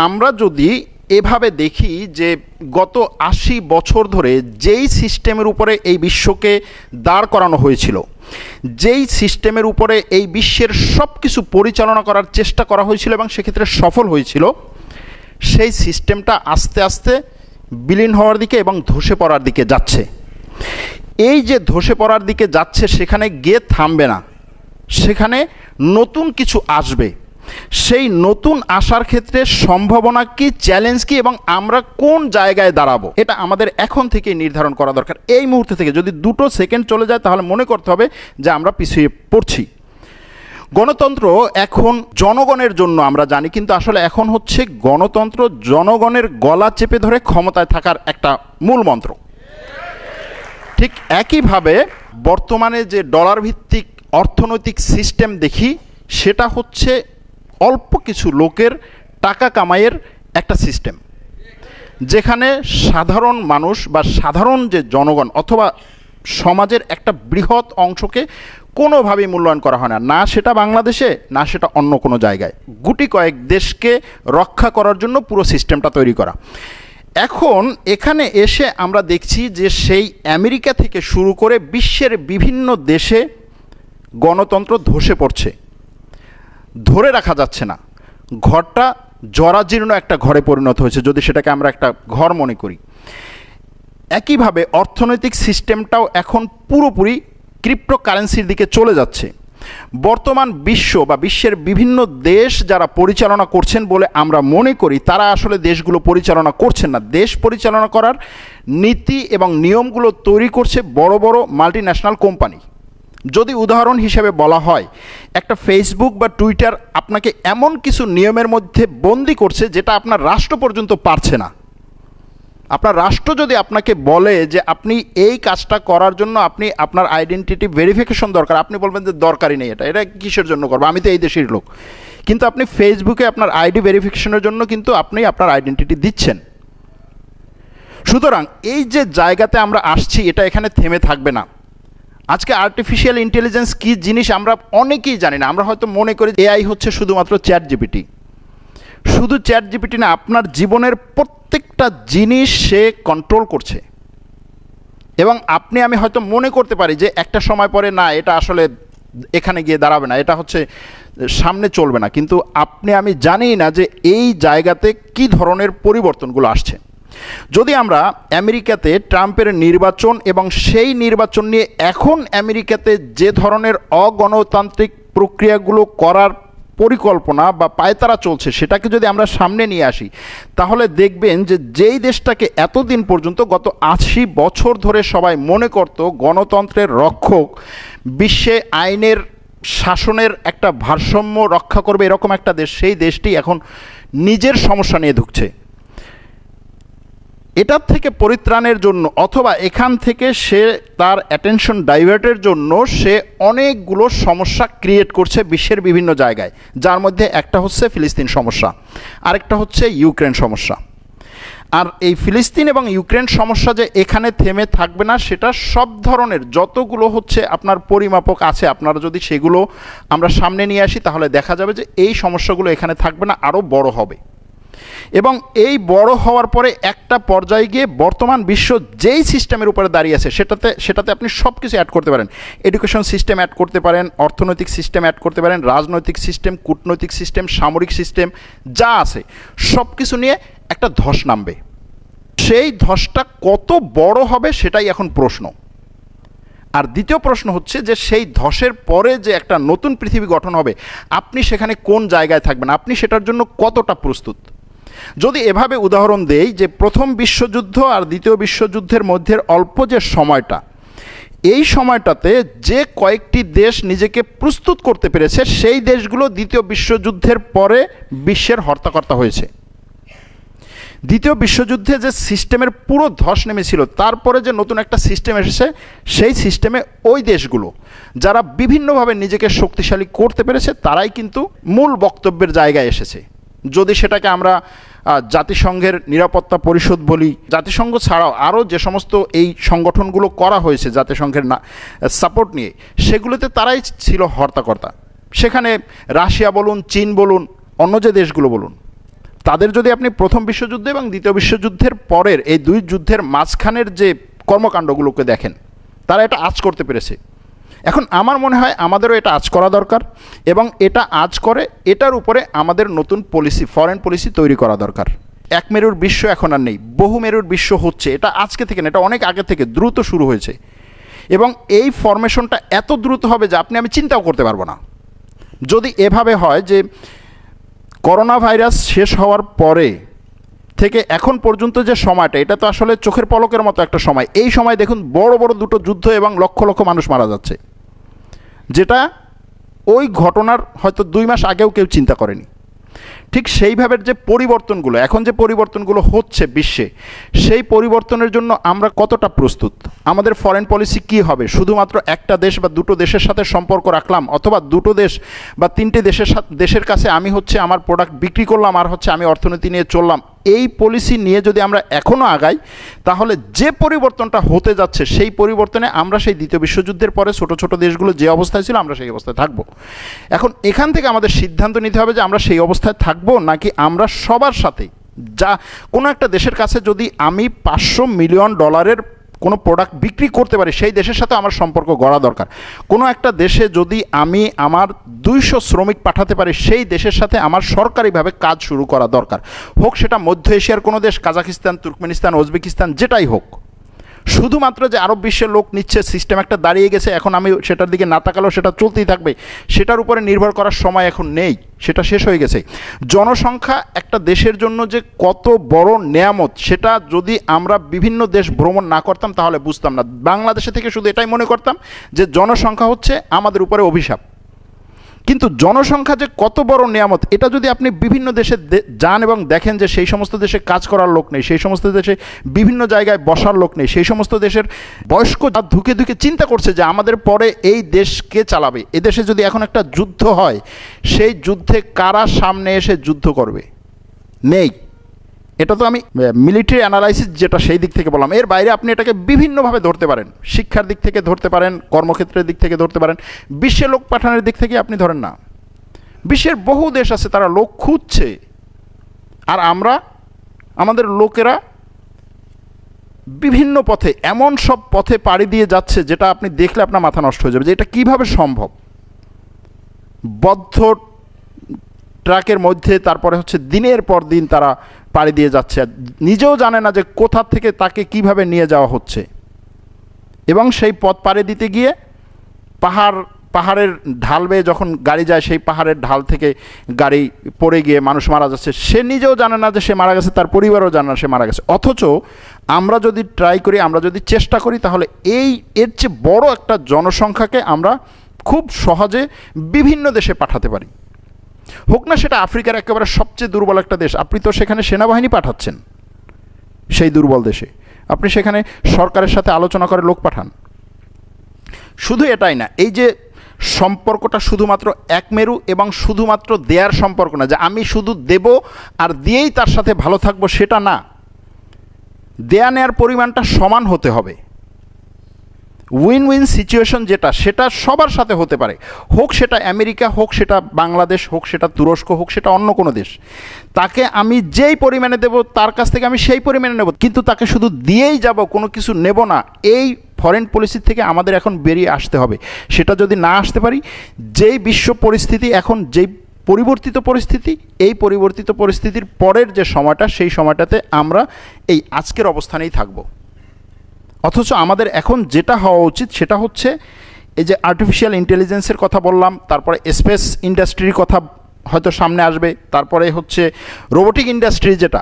আমরা যদি এভাবে দেখি যে গত ৮০ বছর ধরে যেই সিস্টেমের উপরে এই বিশ্বকে দাঁড় করানো হয়েছিল, যেই সিস্টেমের উপরে এই বিশ্বের সব কিছু পরিচালনা করার চেষ্টা করা হয়েছিল এবং সেক্ষেত্রে সফল হয়েছিল, সেই সিস্টেমটা আস্তে আস্তে বিলীন হওয়ার দিকে এবং ধসে পড়ার দিকে যাচ্ছে। এই যে ধসে পড়ার দিকে যাচ্ছে, সেখানে গিয়ে থামবে না, সেখানে নতুন কিছু আসবে। সেই নতুন আসার ক্ষেত্রে সম্ভাবনা কি, চ্যালেঞ্জ কি এবং আমরা কোন জায়গায় দাঁড়াবো, এটা আমাদের এখন থেকে নির্ধারণ করা দরকার। এই মুহূর্তে থেকে যদি 2 সেকেন্ড চলে যায় তাহলে মনে করতে হবে যে আমরা পিছিয়ে পড়ছি। গণতন্ত্র এখন জনগণের জন্য আমরা জানি, কিন্তু আসলে এখন হচ্ছে গণতন্ত্র জনগণের গলা চেপে ধরে ক্ষমতায় থাকার একটা মূল মন্ত্র। ঠিক একইভাবে বর্তমানে যে ডলার ভিত্তিক অর্থনৈতিক সিস্টেম দেখি, সেটা হচ্ছে অল্প কিছু লোকের টাকা কামাইয়ের একটা সিস্টেম, যেখানে সাধারণ মানুষ বা সাধারণ যে জনগণ অথবা সমাজের একটা বৃহৎ অংশকে কোনোভাবেই মূল্যায়ন করা হয় না, না সেটা বাংলাদেশে, না সেটা অন্য কোনো জায়গায়। গুটি কয়েক দেশকে রক্ষা করার জন্য পুরো সিস্টেমটা তৈরি করা। এখন এখানে এসে আমরা দেখছি যে সেই আমেরিকা থেকে শুরু করে বিশ্বের বিভিন্ন দেশে গণতন্ত্র ধসে পড়ছে, ধরে রাখা যাচ্ছে না। ঘরটা জরাজীর্ণ একটা ঘরে পরিণত হয়েছে, যদি সেটাকে আমরা একটা ঘর মনে করি। একইভাবে অর্থনৈতিক সিস্টেমটাও এখন পুরোপুরি ক্রিপ্টোকারেন্সির দিকে চলে যাচ্ছে। বর্তমান বিশ্ব বা বিশ্বের বিভিন্ন দেশ যারা পরিচালনা করছেন বলে আমরা মনে করি, তারা আসলে দেশগুলো পরিচালনা করছেন না। দেশ পরিচালনা করার নীতি এবং নিয়মগুলো তৈরি করছে বড় বড় মাল্টিন্যাশনাল কোম্পানি। যদি উদাহরণ হিসেবে বলা হয়, একটা ফেসবুক বা টুইটার আপনাকে এমন কিছু নিয়মের মধ্যে বন্দি করছে যেটা আপনার রাষ্ট্র পর্যন্ত পারছে না। আপনার রাষ্ট্র যদি আপনাকে বলে যে আপনি এই কাজটা করার জন্য আপনি আপনার আইডেন্টিটি ভেরিফিকেশন দরকার, আপনি বলবেন যে দরকারই নেই, এটা কিসের জন্য করবো, আমি তো এই দেশের লোক। কিন্তু আপনি ফেসবুকে আপনার আইডি ভেরিফিকেশনের জন্য কিন্তু আপনি আপনার আইডেন্টিটি দিচ্ছেন। সুতরাং এই যে জায়গাতে আমরা আসছি, এটা এখানে থেমে থাকবে না। আজকে আর্টিফিশিয়াল ইন্টেলিজেন্স কী জিনিস আমরা অনেকেই জানি না। আমরা হয়তো মনে করি এআই হচ্ছে শুধুমাত্র চ্যাট জিপিটি। শুধু চ্যাট জিপিটি না, আপনার জীবনের প্রত্যেকটা জিনিস সে কন্ট্রোল করছে। এবং আমি হয়তো মনে করতে পারি যে একটা সময় পরে না, এটা আসলে এখানে গিয়ে দাঁড়াবে না, এটা হচ্ছে সামনে চলবে না, কিন্তু আমি জানি না যে এই জায়গাতে কি ধরনের পরিবর্তনগুলো আসছে। যদি আমরা আমেরিকাতে ট্রাম্পের নির্বাচন এবং সেই নির্বাচন নিয়ে এখন আমেরিকাতে যে ধরনের অগণতান্ত্রিক প্রক্রিয়াগুলো করার পরিকল্পনা বা পায়তারা চলছে, সেটাকে যদি আমরা সামনে নিয়ে আসি, তাহলে দেখবেন যে যেই দেশটাকে এতদিন পর্যন্ত গত ৮০ বছর ধরে সবাই মনে করত গণতন্ত্রের রক্ষক, বিশ্বে আইনের শাসনের একটা ভারসাম্য রক্ষা করবে এরকম একটা দেশ, সেই দেশটি এখন নিজের সমস্যা নিয়ে ঢুকছে। এটার থেকে পরিত্রাণের জন্য অথবা এখান থেকে সে তার অ্যাটেনশন ডাইভার্টের জন্য সে অনেকগুলো সমস্যা ক্রিয়েট করছে বিশ্বের বিভিন্ন জায়গায়, যার মধ্যে একটা হচ্ছে ফিলিস্তিন সমস্যা, আরেকটা হচ্ছে ইউক্রেন সমস্যা। আর এই ফিলিস্তিন এবং ইউক্রেন সমস্যা যে এখানে থেমে থাকবে না, সেটা সব ধরনের যতগুলো হচ্ছে আপনার পরিমাপক আছে, আপনারা যদি সেগুলো আমরা সামনে নিয়ে আসি, তাহলে দেখা যাবে যে এই সমস্যাগুলো এখানে থাকবে না, আরও বড় হবে। এবং এই বড় হওয়ার পরে একটা পর্যায়ে গিয়ে বর্তমান বিশ্ব যেই সিস্টেমের উপরে দাঁড়িয়ে আছে, সেটাতে আপনি সব কিছু অ্যাড করতে পারেন। এডুকেশন সিস্টেম অ্যাড করতে পারেন, অর্থনৈতিক সিস্টেম অ্যাড করতে পারেন, রাজনৈতিক সিস্টেম, কূটনৈতিক সিস্টেম, সামরিক সিস্টেম, যা আছে সব কিছু নিয়ে একটা ধস নামবে। সেই ধসটা কত বড় হবে সেটাই এখন প্রশ্ন। আর দ্বিতীয় প্রশ্ন হচ্ছে যে সেই ধসের পরে যে একটা নতুন পৃথিবী গঠন হবে, আপনি সেখানে কোন জায়গায় থাকবেন, আপনি সেটার জন্য কতটা প্রস্তুত। যদি এভাবে উদাহরণ দেই যে প্রথম বিশ্বযুদ্ধ আর দ্বিতীয় বিশ্বযুদ্ধের মধ্যে অল্প যে সময়টা, এই সময়টাতে যে কয়েকটি দেশ নিজেকে প্রস্তুত করতে পেরেছে, সেই দেশগুলো দ্বিতীয় বিশ্বযুদ্ধের পরে বিশ্বের হর্তাকর্তা হয়েছে। দ্বিতীয় বিশ্বযুদ্ধে যে সিস্টেমের পুরো ধস নেমেছিল, তারপরে যে নতুন একটা সিস্টেম এসেছে, সেই সিস্টেমে ওই দেশগুলো যারা বিভিন্নভাবে নিজেকে শক্তিশালী করতে পেরেছে, তারাই কিন্তু মূল বক্তব্যের জায়গায় এসেছে। যদি সেটাকে আমরা জাতিসংঘের নিরাপত্তা পরিষদ বলি, জাতিসংঘ ছাড়াও আরও যে সমস্ত এই সংগঠনগুলো করা হয়েছে জাতিসংঘের সাপোর্ট নিয়ে, সেগুলোতে তারাই ছিল হর্তাকর্তা। সেখানে রাশিয়া বলুন, চীন বলুন, অন্য যে দেশগুলো বলুন, তাদের যদি আপনি প্রথম বিশ্বযুদ্ধ এবং দ্বিতীয় বিশ্বযুদ্ধের পরের এই দুই যুদ্ধের মাঝখানের যে কর্মকাণ্ডগুলোকে দেখেন, তারা এটা আঁচ করতে পেরেছে। এখন আমার মনে হয় আমাদেরও এটা আঁচ করা দরকার, এবং এটা আঁচ করে এটার উপরে আমাদের নতুন পলিসি, ফরেন পলিসি তৈরি করা দরকার। এক মেরুর বিশ্ব এখন আর নেই, বহু মেরুর বিশ্ব হচ্ছে। এটা আজকে থেকে না, এটা অনেক আগে থেকে দ্রুত শুরু হয়েছে, এবং এই ফরমেশনটা এত দ্রুত হবে যে আপনি আমি চিন্তাও করতে পারবো না। যদি এভাবে হয় যে করোনা ভাইরাস শেষ হওয়ার পরে থেকে এখন পর্যন্ত যে সময়টা, এটা তো আসলে চোখের পলকের মতো একটা সময়। এই সময় দেখুন বড় বড় দুটো যুদ্ধ এবং লক্ষ লক্ষ মানুষ মারা যাচ্ছে, যেটা ওই ঘটনার হয়তো 2 মাস আগেও কেউ চিন্তা করেনি। ঠিক সেইভাবে যে পরিবর্তনগুলো, এখন যে পরিবর্তনগুলো হচ্ছে বিশ্বে, সেই পরিবর্তনের জন্য আমরা কতটা প্রস্তুত? আমাদের ফরেন পলিসি কী হবে? শুধুমাত্র একটা দেশ বা দুটো দেশের সাথে সম্পর্ক রাখলাম, অথবা দুটো দেশ বা 3টে দেশের কাছে আমি হচ্ছে আমার প্রোডাক্ট বিক্রি করলাম, আর হচ্ছে আমি অর্থনীতি নিয়ে চললাম। এই পলিসি নিয়ে যদি আমরা এখনও আগাই, তাহলে যে পরিবর্তনটা হতে যাচ্ছে সেই পরিবর্তনে আমরা সেই দ্বিতীয় বিশ্বযুদ্ধের পরে ছোট ছোট দেশগুলো যে অবস্থায় ছিল আমরা সেই অবস্থায় থাকবো। এখন এখান থেকে আমাদের সিদ্ধান্ত নিতে হবে যে আমরা সেই অবস্থায় থাকবো, নাকি আমরা সবার সাথে, যা কোনো একটা দেশের কাছে যদি আমি $500 মিলিয়ন কোনো প্রোডাক্ট বিক্রি করতে পারি, সেই দেশের সাথে আমার সম্পর্ক গড়া দরকার। কোনো একটা দেশে যদি আমি আমার 200 শ্রমিক পাঠাতে পারি, সেই দেশের সাথে আমার সরকারিভাবে কাজ শুরু করা দরকার। হোক সেটা মধ্য এশিয়ার কোনো দেশ, কাজাকিস্তান, তুর্কমেনিস্তান, উজবেকিস্তান, যেটাই হোক। শুধুমাত্র যে আরব বিশ্বের লোক নিচ্ছে, সিস্টেম একটা দাঁড়িয়ে গেছে, এখন আমি সেটার দিকে না তাকালেও সেটা চলতেই থাকবে, সেটার উপরে নির্ভর করার সময় এখন নেই, সেটা শেষ হয়ে গেছে। জনসংখ্যা একটা দেশের জন্য যে কত বড় নেয়ামত, সেটা যদি আমরা বিভিন্ন দেশ ভ্রমণ না করতাম তাহলে বুঝতাম না। বাংলাদেশে থেকে শুধু এটাই মনে করতাম যে জনসংখ্যা হচ্ছে আমাদের উপরে অভিশাপ, কিন্তু জনসংখ্যা যে কত বড় নিয়ামত, এটা যদি আপনি বিভিন্ন দেশে যান এবং দেখেন যে সেই সমস্ত দেশে কাজ করার লোক নেই, সেই সমস্ত দেশে বিভিন্ন জায়গায় বসার লোক নেই, সেই সমস্ত দেশের বয়স্ক ধুকে ধুকে চিন্তা করছে যে আমাদের পরে এই দেশকে চালাবে। এদেশে যদি এখন একটা যুদ্ধ হয়, সেই যুদ্ধে কারা সামনে এসে যুদ্ধ করবে? নেই। এটা তো আমি মিলিটারি অ্যানালাইসিস যেটা, সেই দিক থেকে বললাম। এর বাইরে আপনি এটাকে বিভিন্নভাবে ধরতে পারেন, শিক্ষার দিক থেকে ধরতে পারেন, কর্মক্ষেত্রের দিক থেকে ধরতে পারেন, বিশ্বে লোক পাঠানোর দিক থেকে আপনি ধরেন না। বিশ্বের বহু দেশ আছে, তারা লোক খুঁজছে, আর আমরা, আমাদের লোকেরা বিভিন্ন পথে, এমন সব পথে পাড়ি দিয়ে যাচ্ছে যেটা আপনি দেখলে আপনার মাথা নষ্ট হয়ে যাবে যে এটা কীভাবে সম্ভব। বদ্ধ ট্রাকের মধ্যে তারপরে হচ্ছে দিনের পর দিন তারা পাড়ি দিয়ে যাচ্ছে, নিজেও জানে না যে কোথা থেকে তাকে কিভাবে নিয়ে যাওয়া হচ্ছে। এবং সেই পথ পাড়ি দিতে গিয়ে পাহাড়ের ঢাল বেয়ে যখন গাড়ি যায়, সেই পাহাড়ের ঢাল থেকে গাড়ি পড়ে গিয়ে মানুষ মারা যাচ্ছে, সে নিজেও জানে না যে সে মারা গেছে, তার পরিবারও জানে না সে মারা গেছে। অথচ আমরা যদি ট্রাই করি, আমরা যদি চেষ্টা করি, তাহলে এর চেয়ে বড় একটা জনসংখ্যাকে আমরা খুব সহজে বিভিন্ন দেশে পাঠাতে পারি। হোক না সেটা আফ্রিকার একেবারে সবচেয়ে দুর্বল একটা দেশ, আপনি তো সেখানে সেনাবাহিনী পাঠাচ্ছেন, সেই দুর্বল দেশে আপনি সেখানে সরকারের সাথে আলোচনা করে লোক পাঠান। শুধু এটাই না, এই যে সম্পর্কটা শুধুমাত্র এক মেরু এবং শুধুমাত্র দেয়ার সম্পর্ক না, যে আমি শুধু দেব আর দিয়েই তার সাথে ভালো থাকবো, সেটা না। দেয়া নেয়ার পরিমাণটা সমান হতে হবে। উইন উইন সিচুয়েশন যেটা, সেটা সবার সাথে হতে পারে, হোক সেটা আমেরিকা, হোক সেটা বাংলাদেশ, হোক সেটা তুরস্ক, হোক সেটা অন্য কোনো দেশ। তাকে আমি যেই পরিমাণে দেব, তার কাছ থেকে আমি সেই পরিমাণে নেব, কিন্তু তাকে শুধু দিয়েই যাব, কোনো কিছু নেব না। এই ফরেন পলিসি থেকে আমাদের এখন বেরিয়ে আসতে হবে। সেটা যদি না আসতে পারি, যেই বিশ্ব পরিস্থিতি এখন, যেই পরিবর্তিত পরিস্থিতি, এই পরিবর্তিত পরিস্থিতির পরের যে সময়টা, সেই সময়টাতে আমরা এই আজকের অবস্থানেই থাকব। অথচ আমাদের এখন যেটা হওয়া উচিত সেটা হচ্ছে, এই যে আর্টিফিশিয়াল ইন্টেলিজেন্সের কথা বললাম, তারপরে স্পেস ইন্ডাস্ট্রির কথা হয়তো সামনে আসবে, তারপরে হচ্ছে রোবোটিক ইন্ডাস্ট্রি, যেটা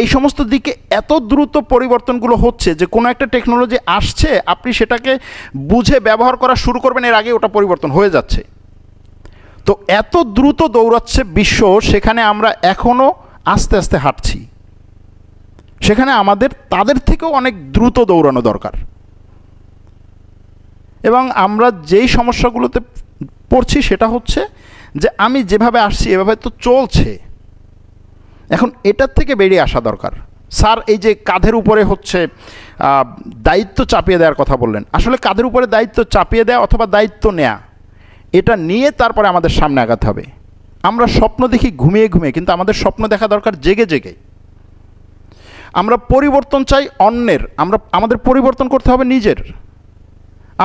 এই সমস্ত দিকে এত দ্রুত পরিবর্তনগুলো হচ্ছে যে কোনো একটা টেকনোলজি আসছে, আপনি সেটাকে বুঝে ব্যবহার করা শুরু করবেন, এর আগে ওটা পরিবর্তন হয়ে যাচ্ছে। তো এত দ্রুত দৌড়াচ্ছে বিশ্ব, সেখানে আমরা এখনও আস্তে আস্তে হাঁটছি। সেখানে আমাদের তাদের থেকেও অনেক দ্রুত দৌড়ানো দরকার। এবং আমরা যেই সমস্যাগুলোতে পড়ছি সেটা হচ্ছে যে আমি যেভাবে আসছি এভাবে তো চলছে, এখন এটার থেকে বেরিয়ে আসা দরকার। স্যার, এই যে কাঁধের উপরে হচ্ছে দায়িত্ব চাপিয়ে দেওয়ার কথা বললেন, আসলে কাঁধের উপরে দায়িত্ব চাপিয়ে দেওয়া অথবা দায়িত্ব নেয়া, এটা নিয়ে তারপরে আমাদের সামনে আগাতে হবে। আমরা স্বপ্ন দেখি ঘুমিয়ে ঘুমিয়ে, কিন্তু আমাদের স্বপ্ন দেখা দরকার জেগে জেগে। আমরা পরিবর্তন চাই অন্যের, আমাদের পরিবর্তন করতে হবে নিজের।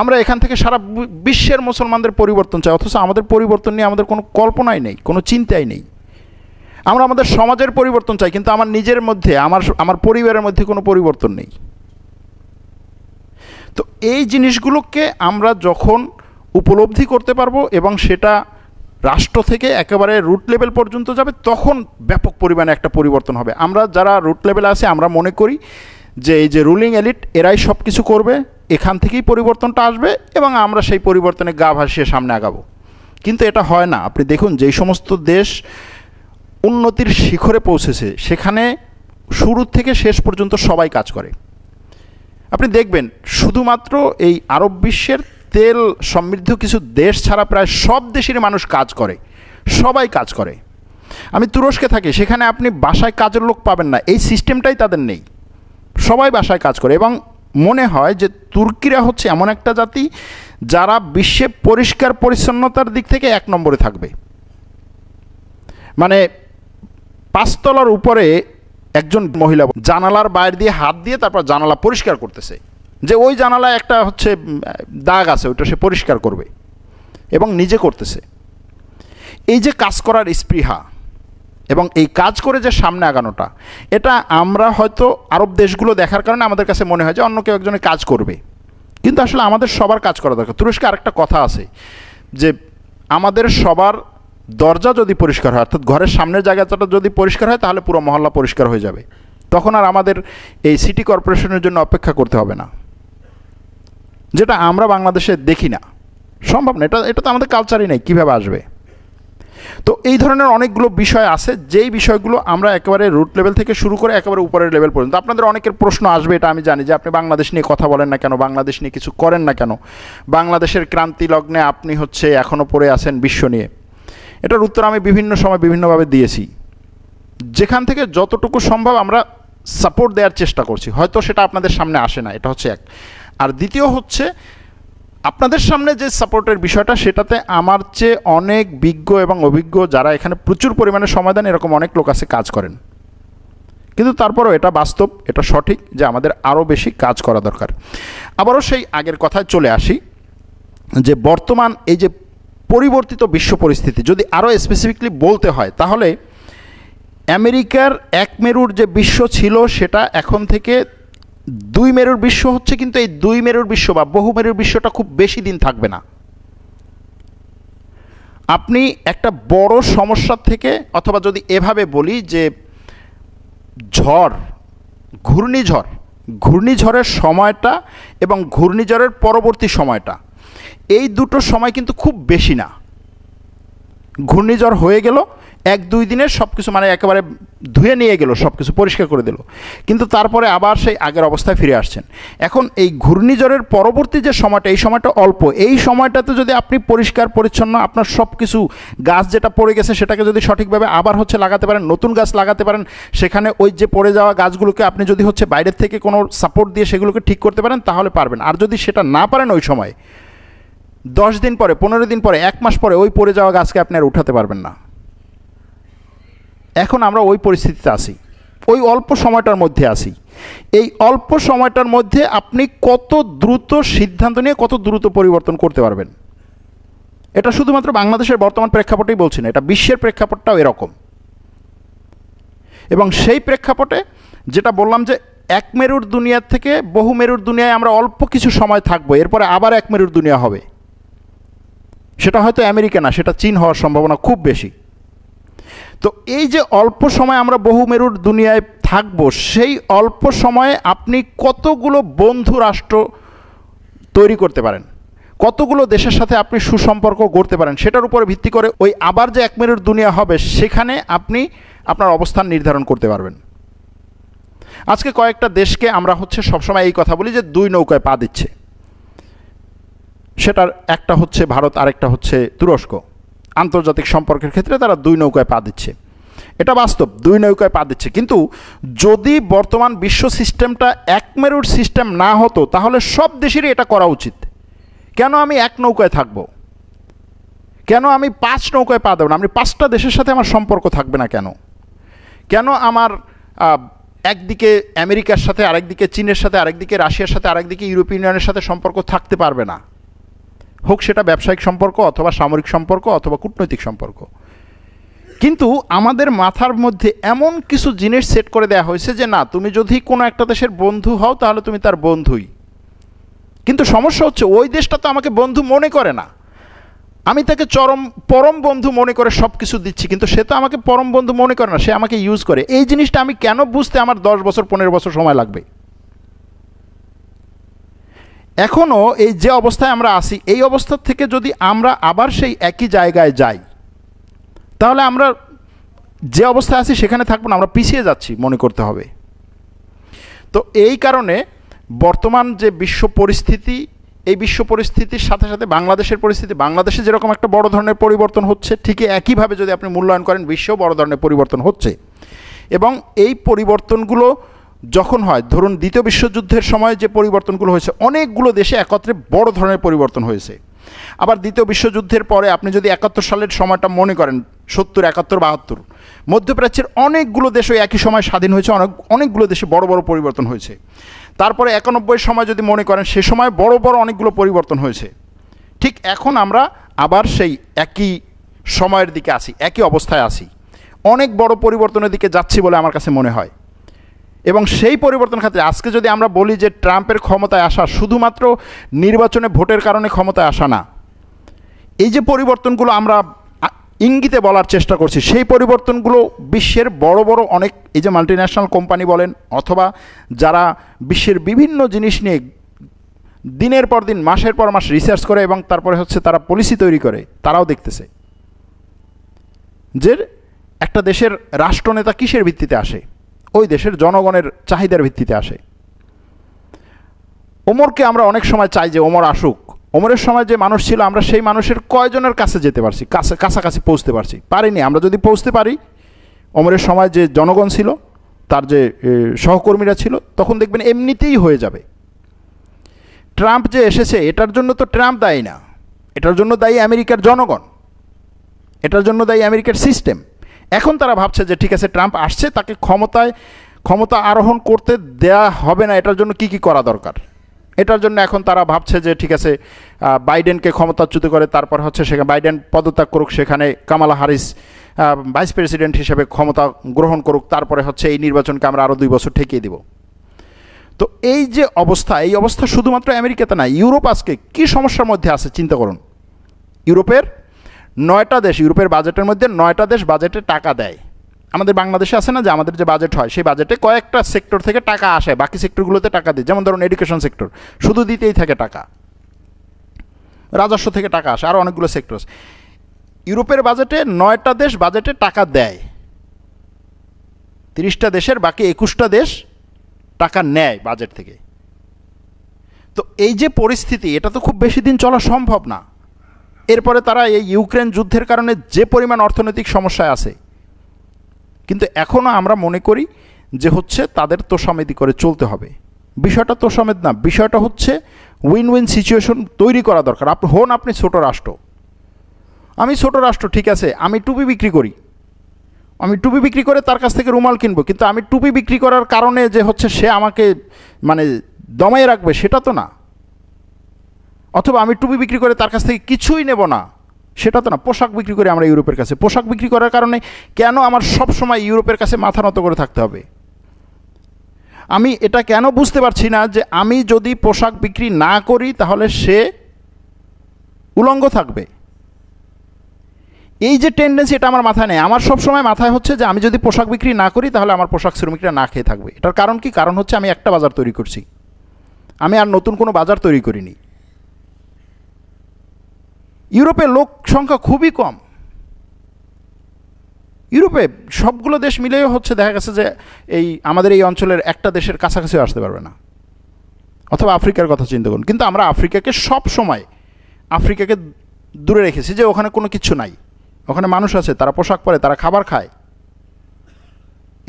আমরা এখান থেকে সারা বিশ্বের মুসলমানদের পরিবর্তন চাই, অথচ আমাদের পরিবর্তন নিয়ে আমাদের কোনো কল্পনাই নেই, কোনো চিন্তাই নেই। আমরা আমাদের সমাজের পরিবর্তন চাই, কিন্তু আমার নিজের মধ্যে, আমার পরিবারের মধ্যে কোনো পরিবর্তন নেই। তো এই জিনিসগুলোকে আমরা যখন উপলব্ধি করতে পারবো এবং সেটা রাষ্ট্র থেকে একেবারে রুট লেভেল পর্যন্ত যাবে, তখন ব্যাপক পরিমাণে একটা পরিবর্তন হবে। আমরা যারা রুট লেভেলে আছি আমরা মনে করি যে এই যে রুলিং এলিট এরাই সব কিছু করবে, এখান থেকেই পরিবর্তনটা আসবে এবং আমরা সেই পরিবর্তনে গা ভাসিয়ে সামনে আগাবো। কিন্তু এটা হয় না। আপনি দেখুন, যেই সমস্ত দেশ উন্নতির শিখরে পৌঁছেছে সেখানে শুরু থেকে শেষ পর্যন্ত সবাই কাজ করে। আপনি দেখবেন শুধুমাত্র এই আরব বিশ্বের তেল সমৃদ্ধ কিছু দেশ ছাড়া প্রায় সব দেশেরই মানুষ কাজ করে, সবাই কাজ করে। আমি তুরস্কে থাকি, সেখানে আপনি বাসায় কাজের লোক পাবেন না, এই সিস্টেমটাই তাদের নেই। সবাই বাসায় কাজ করে এবং মনে হয় যে তুর্কিরা হচ্ছে এমন একটা জাতি যারা বিশ্বে পরিষ্কার পরিচ্ছন্নতার দিক থেকে 1 নম্বরে থাকবে। মানে 5 তলার উপরে একজন মহিলা জানালার বাইরে দিয়ে হাত দিয়ে তারপর জানালা পরিষ্কার করতেছে, যে ওই জানালায় একটা হচ্ছে দাগ আছে, ওইটা সে পরিষ্কার করবে এবং নিজে করতেছে। এই যে কাজ করার স্পৃহা এবং এই কাজ করে যে সামনে আগানোটা, এটা আমরা হয়তো আরব দেশগুলো দেখার কারণে আমাদের কাছে মনে হয় যে অন্য কেউ একজনে কাজ করবে, কিন্তু আসলে আমাদের সবার কাজ করা দরকার। তুরস্কে আরেকটা কথা আছে যে আমাদের সবার দরজা যদি পরিষ্কার হয়, অর্থাৎ ঘরের সামনের জায়গাটা যদি পরিষ্কার হয়, তাহলে পুরো মহল্লা পরিষ্কার হয়ে যাবে। তখন আর আমাদের এই সিটি কর্পোরেশনের জন্য অপেক্ষা করতে হবে না, যেটা আমরা বাংলাদেশে দেখি না, সম্ভব না। এটা তো আমাদের কালচারই নেই, কীভাবে আসবে? তো এই ধরনের অনেকগুলো বিষয় আছে, যেই বিষয়গুলো আমরা একেবারে রুট লেভেল থেকে শুরু করে একেবারে উপরের লেভেল পর্যন্ত। আপনাদের অনেকের প্রশ্ন আসবে, এটা আমি জানি, যে আপনি বাংলাদেশ নিয়ে কথা বলেন না কেন, বাংলাদেশ নিয়ে কিছু করেন না কেন, বাংলাদেশের ক্রান্তি লগ্নে আপনি হচ্ছে এখনও পড়ে আছেন বিশ্ব নিয়ে। এটার উত্তর আমি বিভিন্ন সময় বিভিন্নভাবে দিয়েছি। যেখান থেকে যতটুকু সম্ভব আমরা সাপোর্ট দেওয়ার চেষ্টা করছি, হয়তো সেটা আপনাদের সামনে আসে না, এটা হচ্ছে এক। আর দ্বিতীয় হচ্ছে, আপনাদের সামনে যে সাপোর্টের বিষয়টা, সেটাতে আমার চেয়ে অনেক বিজ্ঞ এবং অভিজ্ঞ যারা এখানে প্রচুর পরিমাণে সময় দেন, এরকম অনেক লোক আছে কাজ করেন। কিন্তু তারপরেও এটা বাস্তব, এটা সঠিক যে আমাদের আরও বেশি কাজ করা দরকার। আবারও সেই আগের কথায় চলে আসি যে বর্তমান এই যে পরিবর্তিত বিশ্ব পরিস্থিতি, যদি আরও স্পেসিফিকলি বলতে হয়, তাহলে আমেরিকার 1 মেরুর যে বিশ্ব ছিল সেটা এখন থেকে 2 মেরুর বিশ্ব হচ্ছে। কিন্তু এই 2 মেরুর বিশ্ব বা বহু মেরুর বিশ্বটা খুব বেশি দিন থাকবে না। আপনি একটা বড় সমস্যার থেকে, অথবা যদি এভাবে বলি যে ঝড়, ঘূর্ণিঝড়ের সময়টা এবং ঘূর্ণিঝড়ের পরবর্তী সময়টা, এই দুটো সময় কিন্তু খুব বেশি না। ঘূর্ণিঝড় হয়ে গেল, 1-2 দিনের সব কিছু মানে একেবারে ধুয়ে নিয়ে গেল, সব কিছু পরিষ্কার করে দিল, কিন্তু তারপরে আবার সেই আগের অবস্থায় ফিরে আসছেন। এখন এই ঘূর্ণিঝড়ের পরবর্তী যে সময়টা, এই সময়টা অল্প। এই সময়টাতে যদি আপনি পরিষ্কার পরিচ্ছন্ন আপনার সব কিছু, গাছ যেটা পড়ে গেছে সেটাকে যদি সঠিকভাবে আবার হচ্ছে লাগাতে পারেন, নতুন গাছ লাগাতে পারেন, সেখানে ওই যে পড়ে যাওয়া গাছগুলোকে আপনি যদি হচ্ছে বাইরের থেকে কোনো সাপোর্ট দিয়ে সেগুলোকে ঠিক করতে পারেন, তাহলে পারবেন। আর যদি সেটা না পারেন, ওই সময় 10 দিন পরে, 15 দিন পরে, 1 মাস পরে ওই পড়ে যাওয়া গাছকে আপনি আর উঠাতে পারবেন না। এখন আমরা ওই পরিস্থিতিতে আছি, ওই অল্প সময়টার মধ্যে আছি। এই অল্প সময়টার মধ্যে আপনি কত দ্রুত সিদ্ধান্ত নিয়ে কত দ্রুত পরিবর্তন করতে পারবেন, এটা শুধুমাত্র বাংলাদেশের বর্তমান প্রেক্ষাপটেই বলছি না, এটা বিশ্বের প্রেক্ষাপটটাও এরকম। এবং সেই প্রেক্ষাপটে যেটা বললাম যে 1 মেরুর দুনিয়ার থেকে বহু মেরুর দুনিয়ায় আমরা অল্প কিছু সময় থাকবো, এরপরে আবার 1 মেরুর দুনিয়া হবে। সেটা হয়তো আমেরিকা না, সেটা চীন হওয়ার সম্ভাবনা খুব বেশি। তো এই যে অল্প সময় আমরা বহু মেরুর দুনিয়ায় থাকবো, সেই অল্প সময়ে আপনি কতগুলো বন্ধু রাষ্ট্র তৈরি করতে পারেন, কতগুলো দেশের সাথে আপনি সুসম্পর্ক গড়তে পারেন, সেটার উপরে ভিত্তি করে ওই আবার যে 1 মেরুর দুনিয়া হবে সেখানে আপনি আপনার অবস্থান নির্ধারণ করতে পারবেন। আজকে কয়েকটা দেশকে আমরা হচ্ছে সবসময় এই কথা বলি যে 2 নৌকায় পা দিচ্ছে। সেটার একটা হচ্ছে ভারত, আরেকটা হচ্ছে তুরস্ক। আন্তর্জাতিক সম্পর্কের ক্ষেত্রে তারা 2 নৌকায় পা দিচ্ছে, এটা বাস্তব, 2 নৌকায় পা দিচ্ছে। কিন্তু যদি বর্তমান বিশ্ব সিস্টেমটা 1 মেরুর সিস্টেম না হতো, তাহলে সব দেশেরই এটা করা উচিত। কেন আমি 1 নৌকায় থাকব? কেন আমি 5 নৌকায় পা দেব না? আমি 5টা দেশের সাথে আমার সম্পর্ক থাকবে না কেন? কেন আমার একদিকে আমেরিকার সাথে, আরেকদিকে চীনের সাথে, আরেকদিকে রাশিয়ার সাথে, আরেকদিকে ইউরোপীয় ইউনিয়নের সাথে সম্পর্ক থাকতে পারবে না? হোক সেটা ব্যবসায়িক সম্পর্ক অথবা সামরিক সম্পর্ক অথবা কূটনৈতিক সম্পর্ক। কিন্তু আমাদের মাথার মধ্যে এমন কিছু জিনিস সেট করে দেওয়া হয়েছে যে না, তুমি যদি কোনো একটা দেশের বন্ধু হও তাহলে তুমি তার বন্ধুই। কিন্তু সমস্যা হচ্ছে ওই দেশটা তো আমাকে বন্ধু মনে করে না। আমি তাকে পরম বন্ধু মনে করে সব কিছু দিচ্ছি, কিন্তু সে তো আমাকে পরম বন্ধু মনে করে না, সে আমাকে ইউজ করে। এই জিনিসটা আমি কেন বুঝতে আমার 10 বছর 15 বছর সময় লাগবে? এখনও এই যে অবস্থায় আমরা আছি, এই অবস্থা থেকে যদি আমরা আবার সেই একই জায়গায় যাই, তাহলে আমরা যে অবস্থায় আছি সেখানে থাকবো না, আমরা পিছিয়ে যাচ্ছি মনে করতে হবে। তো এই কারণে বর্তমান যে বিশ্ব পরিস্থিতি, এই বিশ্ব পরিস্থিতির সাথে সাথে বাংলাদেশের পরিস্থিতি, বাংলাদেশে যেরকম একটা বড় ধরনের পরিবর্তন হচ্ছে, ঠিকই একইভাবে যদি আপনি মূল্যায়ন করেন, বিশ্বেও বড় ধরনের পরিবর্তন হচ্ছে। এবং এই পরিবর্তনগুলো যখন হয়, ধরুন দ্বিতীয় বিশ্বযুদ্ধের সময় যে পরিবর্তনগুলো হয়েছে, অনেকগুলো দেশে একত্রে বড় ধরনের পরিবর্তন হয়েছে। আবার দ্বিতীয় বিশ্বযুদ্ধের পরে আপনি যদি 71 সালের সময়টা মনে করেন, 70, 71, 72, মধ্যপ্রাচ্যের অনেকগুলো দেশ ওই একই সময় স্বাধীন হয়েছে, অনেকগুলো দেশে বড় বড় পরিবর্তন হয়েছে। তারপরে 91 সময় যদি মনে করেন, সে সময় বড় বড় অনেকগুলো পরিবর্তন হয়েছে। ঠিক এখন আমরা আবার সেই একই সময়ের দিকে আছি, একই অবস্থায় আছি, অনেক বড় পরিবর্তনের দিকে যাচ্ছি বলে আমার কাছে মনে হয়। এবং সেই পরিবর্তন ক্ষেত্রে আজকে যদি আমরা বলি যে ট্রাম্পের ক্ষমতায় আসা শুধুমাত্র নির্বাচনে ভোটের কারণে ক্ষমতায় আসা না, এই যে পরিবর্তনগুলো আমরা ইঙ্গিতে বলার চেষ্টা করছি, সেই পরিবর্তনগুলো বিশ্বের বড় বড় অনেক, এই যে মাল্টিন্যাশনাল কোম্পানি বলেন অথবা যারা বিশ্বের বিভিন্ন জিনিস নিয়ে দিনের পর দিন, মাসের পর মাস রিসার্চ করে এবং তারপরে হচ্ছে তারা পলিসি তৈরি করে, তারাও দেখতেছে যে একটা দেশের রাষ্ট্রনেতা কিসের ভিত্তিতে আসে? ওই দেশের জনগণের চাহিদার ভিত্তিতে আসে। ওমরকে আমরা অনেক সময় চাই যে ওমর আসুক। ওমরের সময় যে মানুষ ছিল, আমরা সেই মানুষের কয়জনের কাছে যেতে পারছি, কাছাকাছি পৌঁছতে পারছি? পারিনি। আমরা যদি পৌঁছতে পারি, ওমরের সময় যে জনগণ ছিল, তার যে সহকর্মীরা ছিল, তখন দেখবেন এমনিতেই হয়ে যাবে। ট্রাম্প যে এসেছে, এটার জন্য তো ট্রাম্প দায়ী না, এটার জন্য দায়ী আমেরিকার জনগণ, এটার জন্য দায়ী আমেরিকার সিস্টেম। এখন তারা ভাবছে যে ঠিক আছে, ট্রাম্প আসছে, তাকে ক্ষমতা আরোহণ করতে দেয়া হবে না, এটার জন্য কি কি করা দরকার, এটার জন্য এখন তারা ভাবছে যে ঠিক আছে, বাইডেনকে ক্ষমতাচ্যুত করে তারপর হচ্ছে সেখানে বাইডেন পদত্যাগ করুক, সেখানে কামালা হ্যারিস ভাইস প্রেসিডেন্ট হিসেবে ক্ষমতা গ্রহণ করুক, তারপরে হচ্ছে এই নির্বাচনকে আমরা আরও 2 বছর ঠেকিয়ে দেব। তো এই যে অবস্থা, এই অবস্থা শুধুমাত্র আমেরিকাতে না, ইউরোপ আজকে কী সমস্যার মধ্যে আছে চিন্তা করুন। ইউরোপের 9টা দেশ, ইউরোপের বাজেটের মধ্যে 9টা দেশ বাজেটে টাকা দেয়। আমাদের বাংলাদেশে আছে না যে আমাদের যে বাজেট হয়, সেই বাজেটে কয়েকটা সেক্টর থেকে টাকা আসে, বাকি সেক্টরগুলোতে টাকা দিই। যেমন ধরুন এডুকেশন সেক্টর, শুধু দিতেই থাকে টাকা, রাজস্ব থেকে টাকা আসে, আরও অনেকগুলো সেক্টর আছে। ইউরোপের বাজেটে 9টা দেশ বাজেটে টাকা দেয়, 30টা দেশের বাকি 21টা দেশ টাকা নেয় বাজেট থেকে। তো এই যে পরিস্থিতি, এটা তো খুব বেশি দিন চলা সম্ভব না। এরপরে তারা এই ইউক্রেন যুদ্ধের কারণে যে পরিমাণ অর্থনৈতিক সমস্যায় আছে, কিন্তু এখনও আমরা মনে করি যে হচ্ছে তাদের তোষামেদি করে চলতে হবে। বিষয়টা তোষামেদ না, বিষয়টা হচ্ছে উইন উইন সিচুয়েশন তৈরি করা দরকার। আপনি ছোট রাষ্ট্র, আমি ছোট রাষ্ট্র, ঠিক আছে, আমি টুপি বিক্রি করি, আমি টুপি বিক্রি করে তার কাছ থেকে রুমাল কিনবো, কিন্তু আমি টুপি বিক্রি করার কারণে যে হচ্ছে সে আমাকে মানে দমায়ে রাখবে সেটা তো না। অথবা আমি টুপি বিক্রি করে তার কাছ থেকে কিছুই নেব না, সেটা তো না। পোশাক বিক্রি করে আমরা ইউরোপের কাছে, পোশাক বিক্রি করার কারণে কেন আমার সব সময় ইউরোপের কাছে মাথা নত করে থাকতে হবে? আমি এটা কেন বুঝতে পারছি না যে আমি যদি পোশাক বিক্রি না করি তাহলে সে উলঙ্গ থাকবে। এই যে টেন্ডেন্সি, এটা আমার মাথায় নেই। আমার সবসময় মাথায় হচ্ছে যে আমি যদি পোশাক বিক্রি না করি তাহলে আমার পোশাক শ্রমিকরা না খেয়ে থাকবে। এটার কারণ কি? কারণ হচ্ছে আমি একটা বাজার তৈরি করছি, আমি আর নতুন কোনো বাজার তৈরি করিনি। ইউরোপে লোক সংখ্যা খুবই কম। ইউরোপে সবগুলো দেশ মিলেও হচ্ছে দেখা গেছে যে এই আমাদের এই অঞ্চলের একটা দেশের কাছাকাছি আসতে পারবে না। অথবা আফ্রিকার কথা চিন্তা করুন, কিন্তু আমরা আফ্রিকাকে সব সময় আফ্রিকাকে দূরে রেখেছি যে ওখানে কোনো কিছু নাই, ওখানে মানুষ আছে, তারা পোশাক পরে, তারা খাবার খায়।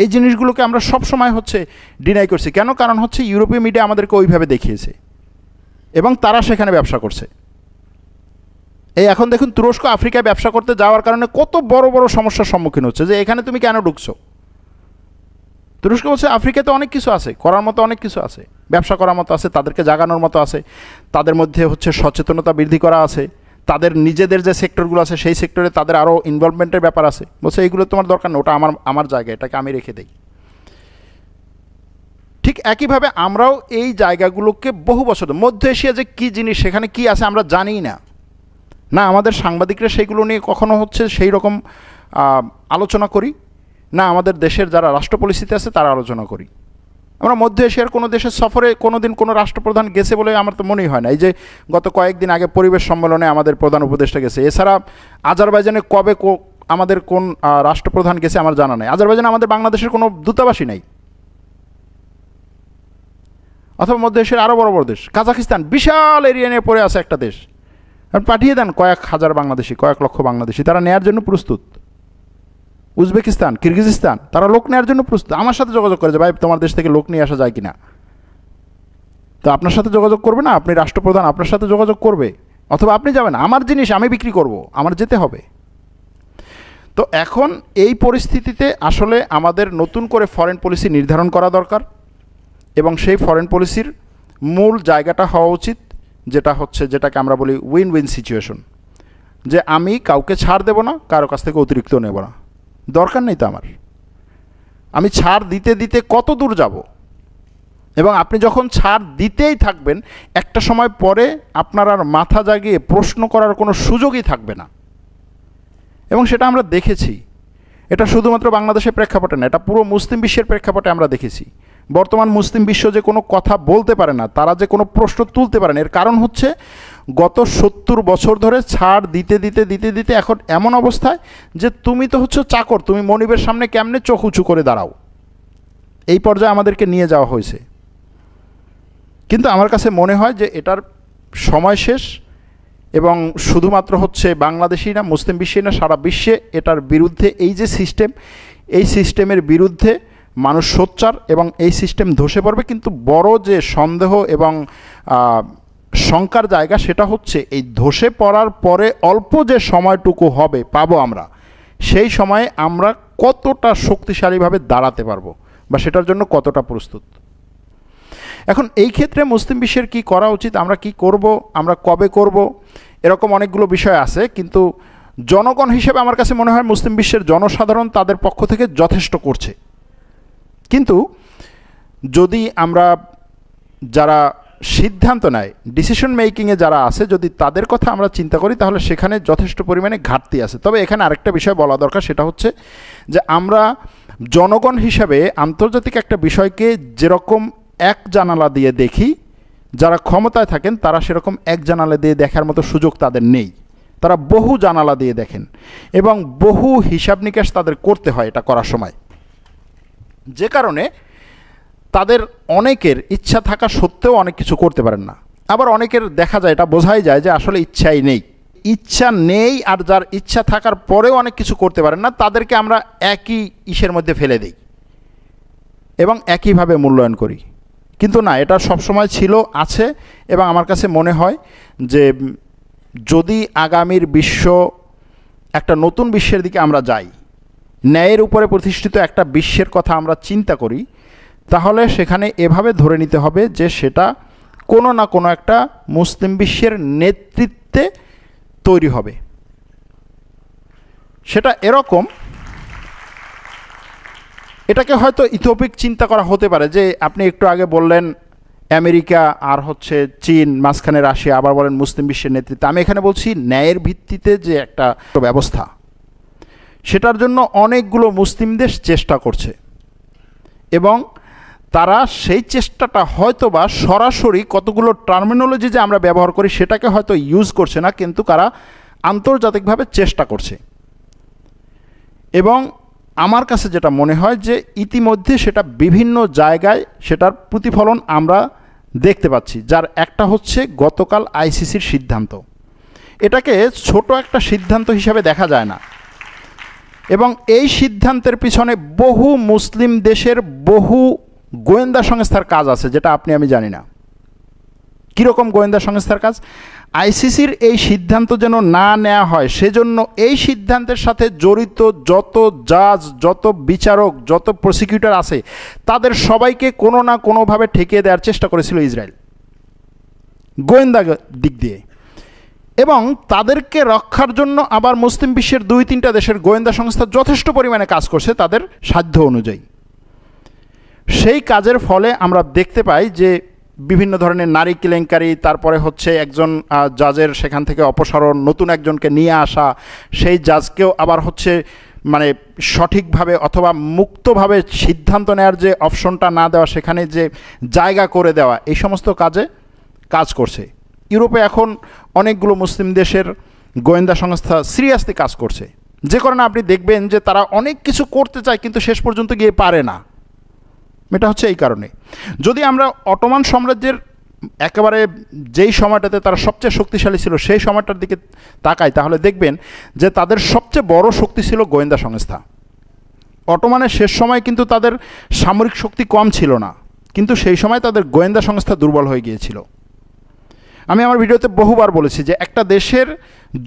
এই জিনিসগুলোকে আমরা সব সময় হচ্ছে ডিনাই করছি। কেন? কারণ হচ্ছে ইউরোপীয় মিডিয়া আমাদেরকে ওইভাবে দেখিয়েছে এবং তারা সেখানে ব্যবসা করছে। এই এখন দেখুন তুরস্ক আফ্রিকায় ব্যবসা করতে যাওয়ার কারণে কত বড় বড় সমস্যার সম্মুখীন হচ্ছে, যে এখানে তুমি কেন ঢুকছো। তুরস্ক বলছে আফ্রিকাতে অনেক কিছু আছে, করার মতো অনেক কিছু আছে, ব্যবসা করার মতো আছে, তাদেরকে জাগানোর মতো আছে, তাদের মধ্যে হচ্ছে সচেতনতা বৃদ্ধি করা আছে, তাদের নিজেদের যে সেক্টরগুলো আছে সেই সেক্টরে তাদের আরও ইনভলভমেন্টের ব্যাপার আছে। বলছে এইগুলো তোমার দরকার না, ওটা আমার জায়গা, এটাকে আমি রেখে দিই। ঠিক একইভাবে আমরাও এই জায়গাগুলোকে বহু বছর, মধ্য এশিয়া যে কী জিনিস, সেখানে কি আছে আমরা জানিই না, না আমাদের সাংবাদিকরা সেইগুলো নিয়ে কখনো হচ্ছে সেই রকম আলোচনা করি, না আমাদের দেশের যারা রাষ্ট্র পলিসিতে আছে তারা আলোচনা করি। আমরা মধ্য এশিয়ার কোনো দেশের সফরে কোনো দিন কোনো রাষ্ট্রপ্রধান গেছে বলে আমার তো মনেই হয় না। এই যে গত কয়েকদিন আগে পরিবেশ সম্মেলনে আমাদের প্রধান উপদেষ্টা গেছে, এছাড়া আজারবাইজানে কবে আমাদের কোন রাষ্ট্রপ্রধান গেছে আমার জানা নেই। আজারবাইজানে আমাদের বাংলাদেশের কোনো দূতাবাসই নাই। অথবা মধ্য এশিয়ার আরও বড় বড় দেশ কাজাকিস্তান, বিশাল এরিয়া নিয়ে পড়ে আছে একটা দেশ, পাঠিয়ে দেন কয়েক হাজার বাংলাদেশি, কয়েক লক্ষ বাংলাদেশি, তারা নেয়ার জন্য প্রস্তুত। উজবেকিস্তান, কিরগিজস্তান, তারা লোক নেওয়ার জন্য প্রস্তুত। আমার সাথে যোগাযোগ করে যে ভাই তোমার দেশ থেকে লোক নিয়ে আসা যায় কিনা। তো আপনার সাথে যোগাযোগ করবে না, আপনি রাষ্ট্রপ্রধান, আপনার সাথে যোগাযোগ করবে, অথবা আপনি যাবেন, আমার জিনিস আমি বিক্রি করব, আমার যেতে হবে। তো এখন এই পরিস্থিতিতে আসলে আমাদের নতুন করে ফরেন পলিসি নির্ধারণ করা দরকার, এবং সেই ফরেন পলিসির মূল জায়গাটা হওয়া উচিত যেটাকে আমরা বলি উইন উইন সিচুয়েশন, যে আমি কাউকে ছাড় দেব না, কারো কাছ থেকে অতিরিক্ত নেব না, দরকার নেই তো আমার, আমি ছাড় দিতে দিতে কত দূর যাব। এবং আপনি যখন ছাড় দিতেই থাকবেন, একটা সময় পরে আপনার আর মাথা জাগিয়ে প্রশ্ন করার কোনো সুযোগই থাকবে না। এবং সেটা আমরা দেখেছি, এটা শুধুমাত্র বাংলাদেশের প্রেক্ষাপটে না, এটা পুরো মুসলিম বিশ্বের প্রেক্ষাপটে আমরা দেখেছি। বর্তমান মুসলিম বিশ্ব যে কোনো কথা বলতে পারে না, তারা যে কোনো প্রশ্ন তুলতে পারে না, এর কারণ হচ্ছে গত 70 বছর ধরে ছাড় দিতে দিতে দিতে দিতে এখন এমন অবস্থায় যে তুমি তো হচ্ছে চাকর, তুমি মনিবের সামনে কেমনে চোখ উঁচু করে দাঁড়াও, এই পর্যায়ে আমাদেরকে নিয়ে যাওয়া হয়েছে। কিন্তু আমার কাছে মনে হয় যে এটার সময় শেষ, এবং শুধুমাত্র হচ্ছে বাংলাদেশি না, মুসলিম বিশ্বে না, সারা বিশ্বে এটার বিরুদ্ধে এই যে সিস্টেম, এই সিস্টেমের বিরুদ্ধে মানুষ সোচ্চার, এবং এই সিস্টেম ধসে পড়বে। কিন্তু বড় যে সন্দেহ এবং শঙ্কার জায়গা সেটা হচ্ছে এই ধসে পড়ার পরে অল্প যে সময়টুকু হবে পাবো আমরা, সেই সময়ে আমরা কতটা শক্তিশালীভাবে দাঁড়াতে পারবো বা সেটার জন্য কতটা প্রস্তুত। এখন এই ক্ষেত্রে মুসলিম বিশ্বের কি করা উচিত, আমরা কি করব, আমরা কবে করব, এরকম অনেকগুলো বিষয় আছে। কিন্তু জনগণ হিসেবে আমার কাছে মনে হয় মুসলিম বিশ্বের জনসাধারণ তাদের পক্ষ থেকে যথেষ্ট করছে। কিন্তু যদি আমরা যারা সিদ্ধান্ত নেয়, ডিসিশন মেকিংয়ে যারা আছে, যদি তাদের কথা আমরা চিন্তা করি, তাহলে সেখানে যথেষ্ট পরিমাণে ঘাটতি আছে। তবে এখানে আরেকটা বিষয় বলা দরকার, সেটা হচ্ছে যে আমরা জনগণ হিসাবে আন্তর্জাতিক একটা বিষয়কে যেরকম এক জানালা দিয়ে দেখি, যারা ক্ষমতায় থাকেন তারা সেরকম এক জানালা দিয়ে দেখার মতো সুযোগ তাদের নেই। তারা বহু জানালা দিয়ে দেখেন, এবং বহু হিসাব নিকাশ তাদের করতে হয় এটা করার সময়, যে কারণে তাদের অনেকের ইচ্ছা থাকা সত্ত্বেও অনেক কিছু করতে পারেন না। আবার অনেকের দেখা যায়, এটা বোঝাই যায় যে আসলে ইচ্ছাই নেই, ইচ্ছা নেই, আর যার ইচ্ছা থাকার পরেও অনেক কিছু করতে পারেন না, তাদেরকে আমরা একই ইসের মধ্যে ফেলে দিই এবং একইভাবে মূল্যায়ন করি। কিন্তু না, এটা সবসময় ছিল, আছে, এবং আমার কাছে মনে হয় যে যদি আগামীর বিশ্ব একটা নতুন বিশ্বের দিকে আমরা যাই, ন্যায়ের উপরে প্রতিষ্ঠিত একটা বিশ্বের কথা আমরা চিন্তা করি, তাহলে সেখানে এভাবে ধরে নিতে হবে যে সেটা কোনো না কোনো একটা মুসলিম বিশ্বের নেতৃত্বে তৈরি হবে। সেটা এরকম, এটাকে হয়তো ইথোপিক চিন্তা করা হতে পারে, যে আপনি একটু আগে বললেন আমেরিকা আর হচ্ছে চীন, মাঝখানে রাশিয়া, আবার বলেন মুসলিম বিশ্বের নেতৃত্ব। আমি এখানে বলছি ন্যায়ের ভিত্তিতে যে একটা ব্যবস্থা, সেটার জন্য অনেকগুলো মুসলিম দেশ চেষ্টা করছে, এবং তারা সেই চেষ্টাটা হয়তো বা সরাসরি কতগুলো টার্মিনোলজি যে আমরা ব্যবহার করি সেটাকে হয়তো ইউজ করছে না, কিন্তু তারা আন্তর্জাতিকভাবে চেষ্টা করছে। এবং আমার কাছে যেটা মনে হয় যে ইতিমধ্যে সেটা বিভিন্ন জায়গায় সেটার প্রতিফলন আমরা দেখতে পাচ্ছি, যার একটা হচ্ছে গতকাল আইসিসির সিদ্ধান্ত। এটাকে ছোট একটা সিদ্ধান্ত হিসাবে দেখা যায় না, এবং এই সিদ্ধান্তের পিছনে বহু মুসলিম দেশের বহু গোয়েন্দা সংস্থার কাজ আছে, যেটা আমি জানি না। কীরকম গোয়েন্দা সংস্থার কাজ? আইসিসির এই সিদ্ধান্ত যেন না নেওয়া হয় সেজন্য এই সিদ্ধান্তের সাথে জড়িত যত জাজ, যত বিচারক, যত প্রসিকিউটর আছে তাদের সবাইকে কোনো না কোনোভাবে ঠেকিয়ে দেওয়ার চেষ্টা করেছিল ইসরায়েল গোয়েন্দা দিক দিয়ে, এবং তাদেরকে রক্ষার জন্য আবার মুসলিম বিশ্বের 2-3টা দেশের গোয়েন্দা সংস্থা যথেষ্ট পরিমাণে কাজ করছে তাদের সাধ্য অনুযায়ী। সেই কাজের ফলে আমরা দেখতে পাই যে বিভিন্ন ধরনের নারী কেলেঙ্কারি, তারপরে হচ্ছে একজন জাজের সেখান থেকে অপসারণ, নতুন একজনকে নিয়ে আসা, সেই জাজকেও আবার হচ্ছে মানে সঠিকভাবে অথবা মুক্তভাবে সিদ্ধান্ত নেওয়ার যে অপশনটা না দেওয়া, সেখানে যে জায়গা করে দেওয়া, এই সমস্ত কাজে কাজ করছে। ইউরোপে এখন অনেকগুলো মুসলিম দেশের গোয়েন্দা সংস্থা সিরিয়াসলি কাজ করছে, যে কারণে আপনি দেখবেন যে তারা অনেক কিছু করতে চায় কিন্তু শেষ পর্যন্ত গিয়ে পারে না। এটা হচ্ছে এই কারণে। যদি আমরা অটোমান সাম্রাজ্যের একেবারে যেই সময়টাতে তারা সবচেয়ে শক্তিশালী ছিল সেই সময়টার দিকে তাকাই, তাহলে দেখবেন যে তাদের সবচেয়ে বড় শক্তি ছিল গোয়েন্দা সংস্থা। অটোমানের শেষ সময় কিন্তু তাদের সামরিক শক্তি কম ছিল না, কিন্তু সেই সময় তাদের গোয়েন্দা সংস্থা দুর্বল হয়ে গিয়েছিল। আমি আমার ভিডিওতে বহুবার বলেছি যে একটা দেশের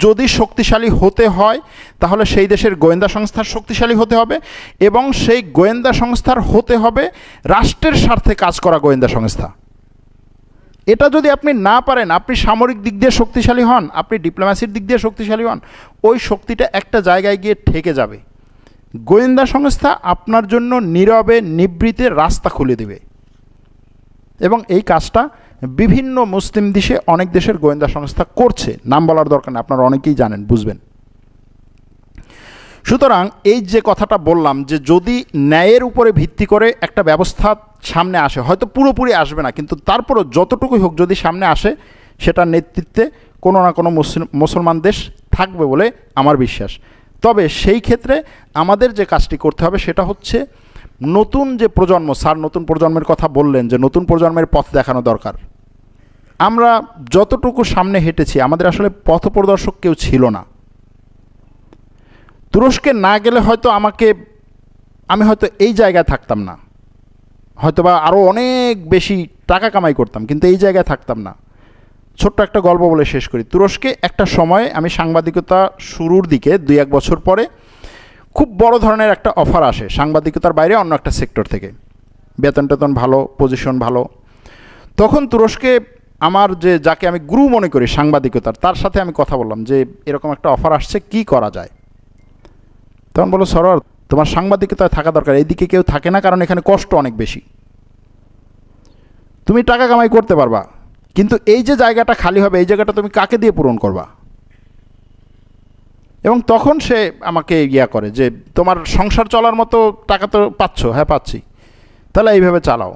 যদি শক্তিশালী হতে হয় তাহলে সেই দেশের গোয়েন্দা সংস্থার শক্তিশালী হতে হবে, এবং সেই গোয়েন্দা সংস্থার হতে হবে রাষ্ট্রের স্বার্থে কাজ করা গোয়েন্দা সংস্থা। এটা যদি আপনি না পারেন, আপনি সামরিক দিক দিয়ে শক্তিশালী হন, আপনি ডিপ্লোম্যাসির দিক দিয়ে শক্তিশালী হন, ওই শক্তিটা একটা জায়গায় গিয়ে ঠেকে যাবে। গোয়েন্দা সংস্থা আপনার জন্য নীরবে নিবৃতে রাস্তা খুলে দেবে, এবং এই কাজটা বিভিন্ন মুসলিম দেশে অনেক দেশের গোয়েন্দা সংস্থা করছে। নাম বলার দরকার নেই, আপনারা অনেকেই জানেন, বুঝবেন। সুতরাং এই যে কথাটা বললাম যে যদি ন্যায়ের উপরে ভিত্তি করে একটা ব্যবস্থা সামনে আসে, হয়তো পুরোপুরি আসবে না, কিন্তু তারপরও যতটুকুই হোক যদি সামনে আসে, সেটার নেতৃত্বে কোনো না কোনো মুসলমান দেশ থাকবে বলে আমার বিশ্বাস। তবে সেই ক্ষেত্রে আমাদের যে কাজটি করতে হবে সেটা হচ্ছে নতুন যে প্রজন্ম, স্যার নতুন প্রজন্মের কথা বললেন যে নতুন প্রজন্মের পথ দেখানো দরকার। আমরা যতটুকু সামনে হেঁটেছি, আমাদের আসলে পথপ্রদর্শক কেউ ছিল না। তুরস্কে না গেলে হয়তো আমি হয়তো এই জায়গায় থাকতাম না, হয়তো বা আরও অনেক বেশি টাকা কামাই করতাম, কিন্তু এই জায়গায় থাকতাম না। ছোট্ট একটা গল্প বলে শেষ করি। তুরস্কে একটা সময় আমি সাংবাদিকতা শুরুর দিকে 2-1 বছর পরে খুব বড় ধরনের একটা অফার আসে সাংবাদিকতার বাইরে অন্য একটা সেক্টর থেকে, বেতন টেতন ভালো, পজিশন ভালো। তখন তুরস্কে আমার যাকে আমি গুরু মনে করি সাংবাদিকতার, তার সাথে আমি কথা বললাম যে এরকম একটা অফার আসছে, কি করা যায়। তখন বললো, সরোয়ার তোমার সাংবাদিকতায় থাকা দরকার, এইদিকে কেউ থাকে না, কারণ এখানে কষ্ট অনেক বেশি। তুমি টাকা কামাই করতে পারবা, কিন্তু এই যে জায়গাটা খালি হবে, এই জায়গাটা তুমি কাকে দিয়ে পূরণ করবা? এবং তখন সে আমাকে করে যে তোমার সংসার চলার মতো টাকা তো পাচ্ছ। হ্যাঁ পাচ্ছি। তাহলে এইভাবে চালাও।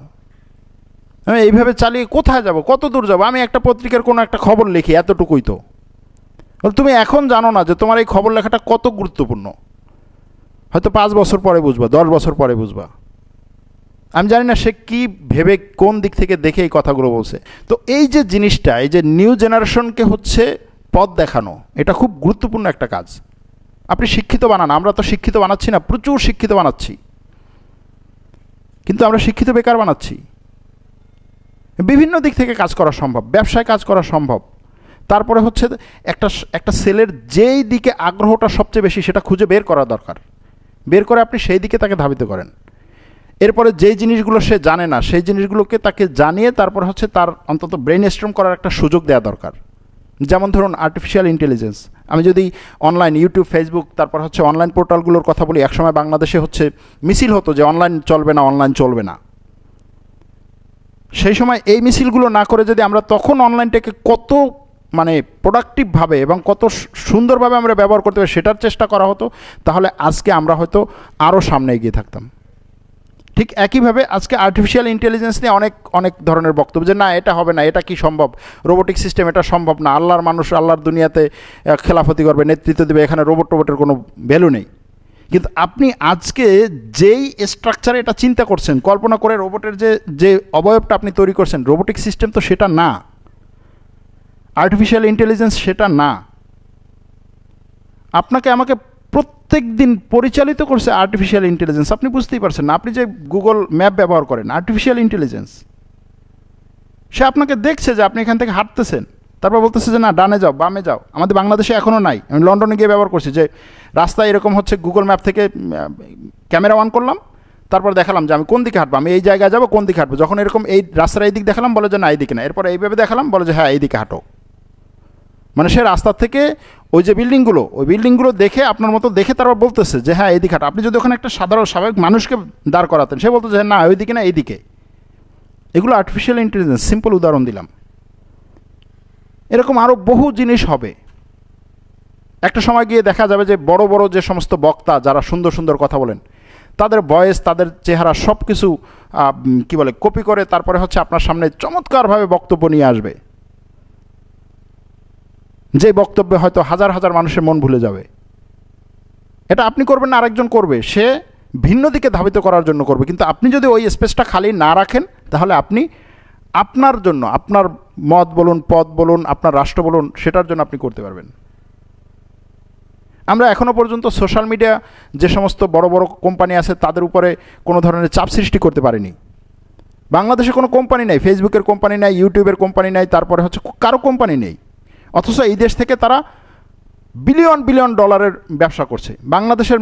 আমি এইভাবে চালিয়ে কোথায় যাব, কত দূর যাব? আমি একটা পত্রিকার কোনো একটা খবর লিখি, এতটুকুই তো। তুমি এখন জানো না যে তোমার এই খবর লেখাটা কত গুরুত্বপূর্ণ। হয়তো 5 বছর পরে বুঝবা, 10 বছর পরে বুঝবা। আমি জানি না সে কি ভেবে কোন দিক থেকে দেখে এই কথাগুলো বলছে। তো এই যে জিনিসটা, এই যে নিউ জেনারেশনকে হচ্ছে পথ দেখানো, এটা খুব গুরুত্বপূর্ণ একটা কাজ। আপনি শিক্ষিত বানান, আমরা তো শিক্ষিত বানাচ্ছি না, প্রচুর শিক্ষিত বানাচ্ছি, কিন্তু আমরা শিক্ষিত বেকার বানাচ্ছি। বিভিন্ন দিক থেকে কাজ করা সম্ভব, ব্যবসায় কাজ করা সম্ভব। তারপরে হচ্ছে একটা ছেলের যেই দিকে আগ্রহটা সবচেয়ে বেশি সেটা খুঁজে বের করা দরকার, বের করে আপনি সেই দিকে তাকে ধাবিত করেন। এরপরে যেই জিনিসগুলো সে জানে না সেই জিনিসগুলোকে তাকে জানিয়ে তারপর হচ্ছে তার অন্তত ব্রেন স্ট্রম করার একটা সুযোগ দেওয়া দরকার। যেমন ধরুন আর্টিফিশিয়াল ইন্টেলিজেন্স। আমি যদি অনলাইন ইউটিউব, ফেসবুক, তারপর হচ্ছে অনলাইন পোর্টালগুলোর কথা বলি, একসময় বাংলাদেশে হচ্ছে মিছিল হতো যে অনলাইন চলবে না, অনলাইন চলবে না। সেই সময় এই মিছিলগুলো না করে যদি আমরা তখন অনলাইনটাকে কত প্রোডাক্টিভভাবে এবং কত সুন্দরভাবে আমরা ব্যবহার করতে পারি সেটার চেষ্টা করা হতো, তাহলে আজকে আমরা হয়তো আরও সামনে এগিয়ে থাকতাম। ঠিক একইভাবে আজকে আর্টিফিশিয়াল ইন্টেলিজেন্স নিয়ে অনেক ধরনের বক্তব্য যে না এটা হবে না, এটা কি সম্ভব, রোবোটিক সিস্টেম এটা সম্ভব না, আল্লাহর মানুষ আল্লাহর দুনিয়াতে খেলাফতি করবে, নেতৃত্ব দেবে, এখানে রোবটের কোনো ভ্যালু নেই। কিন্তু আপনি আজকে যেই স্ট্রাকচারে এটা চিন্তা করছেন, কল্পনা করে রোবটের যে অবয়বটা আপনি তৈরি করছেন, রোবোটিক সিস্টেম তো সেটা না, আর্টিফিশিয়াল ইন্টেলিজেন্স সেটা না। আপনাকে আমাকে প্রত্যেক দিন পরিচালিত করছে আর্টিফিশিয়াল ইন্টেলিজেন্স। আপনি বুঝতেই পারছেন না, আপনি যে গুগল ম্যাপ ব্যবহার করেন, আর্টিফিশিয়াল ইন্টেলিজেন্স। সে আপনাকে দেখছে যে আপনি এখান থেকে হাঁটতেছেন, তারপর বলতেছে যে না ডানে যাও বামে যাও। আমাদের বাংলাদেশে এখনও নাই, আমি লন্ডনে গিয়ে ব্যবহার করছি যে রাস্তায় এরকম হচ্ছে গুগল ম্যাপ থেকে ক্যামেরা অন করলাম, তারপর দেখালাম যে আমি কোন দিকে হাঁটবো, আমি এই জায়গায় যাবো, কোন দিকে হাঁটবো। যখন এরকম এই রাস্তার এই দিক দেখালাম বলে যে না এই দিকে না, এরপর এইভাবে দেখালাম বলে যে হ্যাঁ এই দিকে হাঁটো। মানে সে রাস্তার থেকে ওই যে বিল্ডিংগুলো, ওই বিল্ডিংগুলো দেখে আপনার মতো দেখে তারপর বলতেছে যে হ্যাঁ এই দিকে হাঁটো। আপনি যদি ওখানে একটা সাধারণ স্বাভাবিক মানুষকে দাঁড় করাতেন, সে বলতো যে না ওই দিকে না এই দিকে। এগুলো আর্টিফিশিয়াল ইন্টেলিজেন্স, সিম্পল উদাহরণ দিলাম। এরকম আরও বহু জিনিস হবে। একটা সময় গিয়ে দেখা যাবে যে বড় বড় যে সমস্ত বক্তা যারা সুন্দর সুন্দর কথা বলেন, তাদের ভয়েস, তাদের চেহারা সব কিছু কী বলে কপি করে তারপরে হচ্ছে আপনার সামনে চমৎকারভাবে বক্তব্য নিয়ে আসবে, যে বক্তব্যে হয়তো হাজার হাজার মানুষের মন ভুলে যাবে। এটা আপনি করবেন না, আরেকজন করবে, সে ভিন্ন দিকে ধাবিত করার জন্য করবে। কিন্তু আপনি যদি ওই স্পেসটা খালি না রাখেন, তাহলে আপনি আপনার জন্য, আপনার মত বলুন, পদ বলুন, আপনার রাষ্ট্র বলুন, সেটার জন্য আপনি করতে পারবেন। আমরা এখনও পর্যন্ত সোশ্যাল মিডিয়া যে সমস্ত বড় বড় কোম্পানি আছে তাদের উপরে কোনো ধরনের চাপ সৃষ্টি করতে পারেনি। বাংলাদেশে কোনো কোম্পানি নেই, ফেসবুকের কোম্পানি নাই, ইউটিউবের কোম্পানি নাই, তারপরে হচ্ছে কারো কোম্পানি নেই, অথচ এই দেশ থেকে তারা বিলিয়ন বিলিয়ন ডলারের ব্যবসা করছে। বাংলাদেশের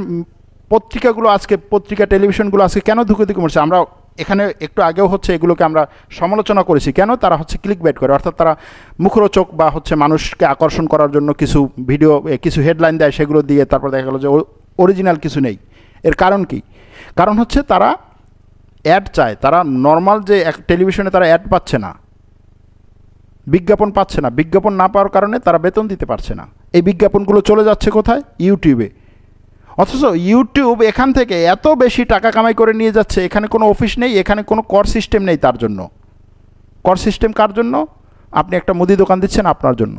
পত্রিকাগুলো আজকে, পত্রিকা টেলিভিশনগুলো আজকে কেন ধুকে ধুকে মরছে? আমরা এখানে একটু আগেও হচ্ছে এগুলোকে আমরা সমালোচনা করেছি, কেন তারা হচ্ছে ক্লিক বাইট করে, অর্থাৎ তারা মুখরোচক বা হচ্ছে মানুষকে আকর্ষণ করার জন্য কিছু ভিডিও, কিছু হেডলাইন দেয়, সেগুলো দিয়ে তারপর দেখা গেল যে অরিজিনাল কিছু নেই। এর কারণ কি? কারণ হচ্ছে তারা অ্যাড চায়। তারা নর্মাল যে টেলিভিশনে তারা অ্যাড পাচ্ছে না, বিজ্ঞাপন পাচ্ছে না। বিজ্ঞাপন না পাওয়ার কারণে তারা বেতন দিতে পারছে না। এই বিজ্ঞাপনগুলো চলে যাচ্ছে কোথায়? ইউটিউবে। অথচ ইউটিউব এখান থেকে এত বেশি টাকা কামাই করে নিয়ে যাচ্ছে, এখানে কোনো অফিস নেই, এখানে কোনো কর সিস্টেম নেই। তার জন্য কর সিস্টেম কার জন্য? আপনি একটা মুদি দোকান দিচ্ছেন আপনার জন্য।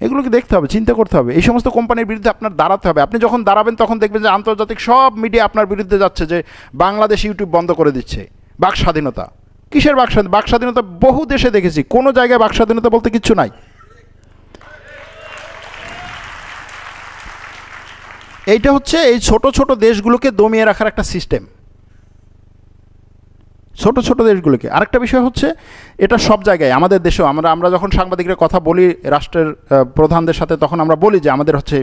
এগুলোকে দেখতে হবে, চিন্তা করতে হবে। এই সমস্ত কোম্পানির বিরুদ্ধে আপনার দাঁড়াতে হবে। আপনি যখন দাঁড়াবেন তখন দেখবেন যে আন্তর্জাতিক সব মিডিয়া আপনার বিরুদ্ধে যাচ্ছে, যে বাংলাদেশ ইউটিউব বন্ধ করে দিচ্ছে। বাক স্বাধীনতা? কিসের বাক স্বাধীনতা? বাক স্বাধীনতা বহু দেশে দেখেছি, কোনো জায়গায় বাক স্বাধীনতা বলতে কিচ্ছু নাই। এইটা হচ্ছে এই ছোট ছোট দেশগুলোকে দমিয়ে রাখার একটা সিস্টেম, ছোট ছোট দেশগুলোকে। আরেকটা বিষয় হচ্ছে এটা সব জায়গায়, আমাদের দেশেও আমরা যখন সাংবাদিকরা কথা বলি রাষ্ট্রের প্রধানদের সাথে, তখন আমরা বলি যে আমাদের হচ্ছে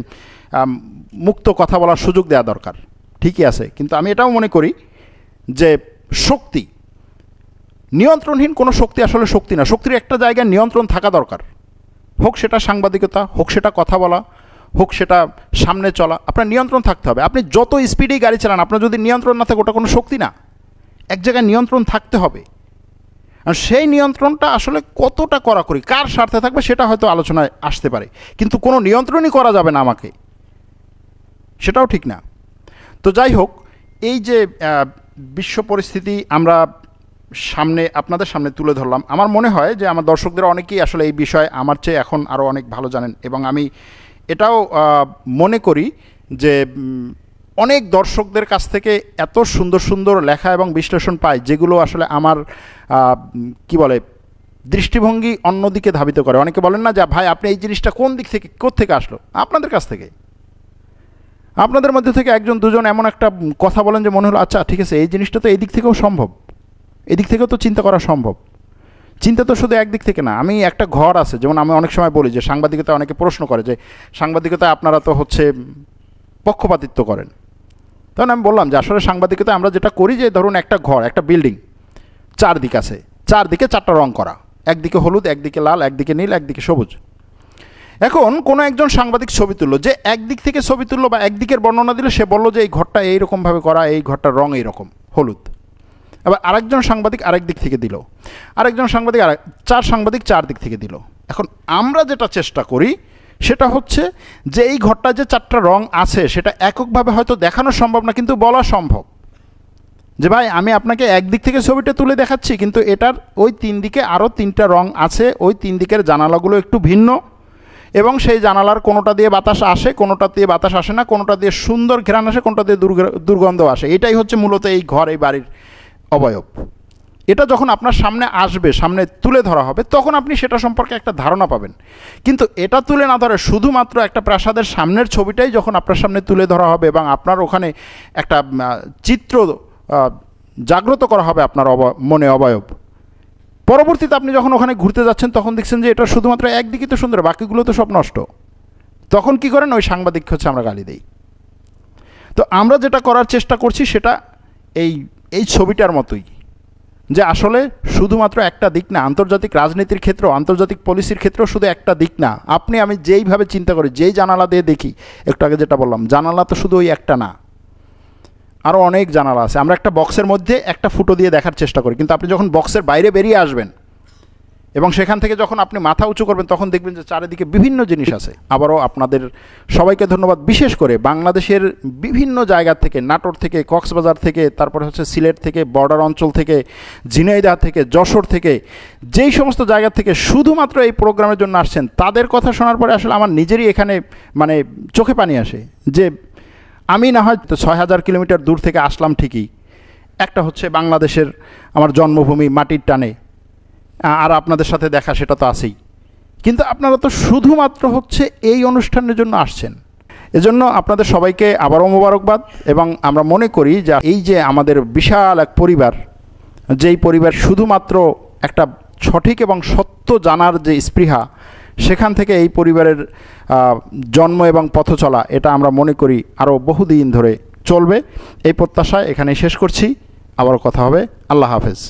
মুক্ত কথা বলার সুযোগ দেওয়া দরকার। ঠিকই আছে, কিন্তু আমি এটাও মনে করি যে শক্তি, নিয়ন্ত্রণহীন কোনো শক্তি আসলে শক্তি না। শক্তির একটা জায়গায় নিয়ন্ত্রণ থাকা দরকার, হোক সেটা সাংবাদিকতা, হোক সেটা কথা বলা, হোক সেটা সামনে চলা। আপনার নিয়ন্ত্রণ থাকতে হবে। আপনি যত স্পিডেই গাড়ি চালান, আপনার যদি নিয়ন্ত্রণ না থাকে, ওটা কোনো শক্তি না। এক জায়গায় নিয়ন্ত্রণ থাকতে হবে। আর সেই নিয়ন্ত্রণটা আসলে কতটা কড়াকড়ি, কার স্বার্থে থাকবে, সেটা হয়তো আলোচনায় আসতে পারে, কিন্তু কোনো নিয়ন্ত্রণই করা যাবে না আমাকে, সেটাও ঠিক না। তো যাই হোক, এই যে বিশ্ব পরিস্থিতি আমরা আপনাদের সামনে তুলে ধরলাম, আমার মনে হয় যে আমার দর্শকদের অনেকেই আসলে এই বিষয়ে আমার চেয়ে এখন আরও অনেক ভালো জানেন। এবং আমি এটাও মনে করি যে অনেক দর্শকদের কাছ থেকে এত সুন্দর সুন্দর লেখা এবং বিশ্লেষণ পাই, যেগুলো আসলে আমার কি বলে দৃষ্টিভঙ্গি অন্যদিকে ধাবিত করে। অনেকে বলেন না যে ভাই আপনি এই জিনিসটা কোন দিক থেকে, কোত্থেকে আসলো? আপনাদের কাছ থেকে, আপনাদের মধ্যে থেকে একজন দুজন এমন একটা কথা বলেন যে মনে হলো আচ্ছা ঠিক আছে, এই জিনিসটা তো এই দিক থেকেও সম্ভব, এদিক থেকেও তো চিন্তা করা সম্ভব। চিন্তা তো শুধু একদিক থেকে না। আমি একটা ঘর আছে, যেমন আমি অনেক সময় বলি যে সাংবাদিকতা, অনেকে প্রশ্ন করে যে সাংবাদিকতায় আপনারা তো হচ্ছে পক্ষপাতিত্ব করেন। তখন আমি বললাম যে আসলে সাংবাদিকতায় আমরা যেটা করি, যে ধরুন একটা ঘর, একটা বিল্ডিং, চারদিক আছে, চারদিকে চারটা রং করা, একদিকে হলুদ, একদিকে লাল, একদিকে নীল, একদিকে সবুজ। এখন কোনো একজন সাংবাদিক ছবি তুললো, যে একদিক থেকে ছবি তুললো বা একদিকের বর্ণনা দিলে, সে বললো যে এই ঘরটা এইরকমভাবে করা, এই ঘরটার রং এইরকম হলুদ। আবার আরেকজন সাংবাদিক আরেক দিক থেকে দিল, আরেকজন সাংবাদিক চার সাংবাদিক চার দিক থেকে দিল। এখন আমরা যেটা চেষ্টা করি সেটা হচ্ছে যে এই ঘরটা যে চারটা রং আছে, সেটা এককভাবে হয়তো দেখানো সম্ভব না, কিন্তু বলা সম্ভব যে ভাই আমি আপনাকে একদিক থেকে ছবিটা তুলে দেখাচ্ছি, কিন্তু এটার ওই তিন দিকে আরও তিনটা রং আছে, ওই তিন দিকের জানালাগুলো একটু ভিন্ন, এবং সেই জানালার কোনোটা দিয়ে বাতাস আসে, কোনোটা দিয়ে বাতাস আসে না, কোনোটা দিয়ে সুন্দর ঘ্রাণ আসে, কোনোটা দিয়ে দুর্গন্ধ আসে। এটাই হচ্ছে মূলত এই ঘর, এই বাড়ির অবয়ব। এটা যখন আপনার সামনে আসবে, সামনে তুলে ধরা হবে, তখন আপনি সেটা সম্পর্কে একটা ধারণা পাবেন। কিন্তু এটা তুলে না ধরে শুধুমাত্র একটা প্রাসাদের সামনের ছবিটাই যখন আপনার সামনে তুলে ধরা হবে এবং আপনার ওখানে একটা চিত্র জাগ্রত করা হবে আপনার মনে অবয়ব, পরবর্তীতে আপনি যখন ওখানে ঘুরতে যাচ্ছেন তখন দেখছেন যে এটা শুধুমাত্র একদিকে তো সুন্দর, বাকিগুলো তো সব নষ্ট। তখন কি করেন, ওই সাংবাদিক হচ্ছে আমরা গালি দিই। তো আমরা যেটা করার চেষ্টা করছি সেটা এই ছবিটার মতোই, যে আসলে শুধুমাত্র একটা দিক না, আন্তর্জাতিক রাজনীতির ক্ষেত্র, আন্তর্জাতিক পলিসির ক্ষেত্রেও শুধু একটা দিক না। আপনি আমি যেইভাবে চিন্তা করি, যেই জানালা দিয়ে দেখি, একটু আগে যেটা বললাম, জানালা তো শুধু ওই একটা না, আরও অনেক জানালা আছে। আমরা একটা বক্সের মধ্যে একটা ফুটো দিয়ে দেখার চেষ্টা করি, কিন্তু আপনি যখন বক্সের বাইরে বেরিয়ে আসবেন এবং সেখান থেকে যখন আপনি মাথা উঁচু করবেন তখন দেখবেন যে চারিদিকে বিভিন্ন জিনিস আছে। আবারও আপনাদের সবাইকে ধন্যবাদ, বিশেষ করে বাংলাদেশের বিভিন্ন জায়গা থেকে, নাটোর থেকে, কক্সবাজার থেকে, তারপরে হচ্ছে সিলেট থেকে, বর্ডার অঞ্চল থেকে, ঝিনাইদহ থেকে, যশোর থেকে, যেই সমস্ত জায়গা থেকে শুধুমাত্র এই প্রোগ্রামের জন্য আসছেন, তাদের কথা শোনার পরে আসলে আমার নিজেরই এখানে মানে চোখে পানি আসে যে আমি না হয়তো 6000 কিলোমিটার দূর থেকে আসলাম ঠিকই, একটা হচ্ছে বাংলাদেশের আমার জন্মভূমি, মাটির টানে, আর আপনাদের সাথে দেখা সেটা তো আছেই, কিন্তু আপনারা তো শুধুমাত্র হচ্ছে এই অনুষ্ঠানের জন্য আসছেন। এজন্য আপনাদের সবাইকে আবারও মোবারকবাদ। এবং আমরা মনে করি যে এই যে আমাদের বিশাল এক পরিবার, যেই পরিবার শুধুমাত্র একটা সঠিক এবং সত্য জানার যে স্পৃহা, সেখান থেকে এই পরিবারের জন্ম এবং পথ চলা, এটা আমরা মনে করি আরও বহুদিন ধরে চলবে। এই প্রত্যাশায় এখানেই শেষ করছি, আবারও কথা হবে। আল্লাহ হাফেজ।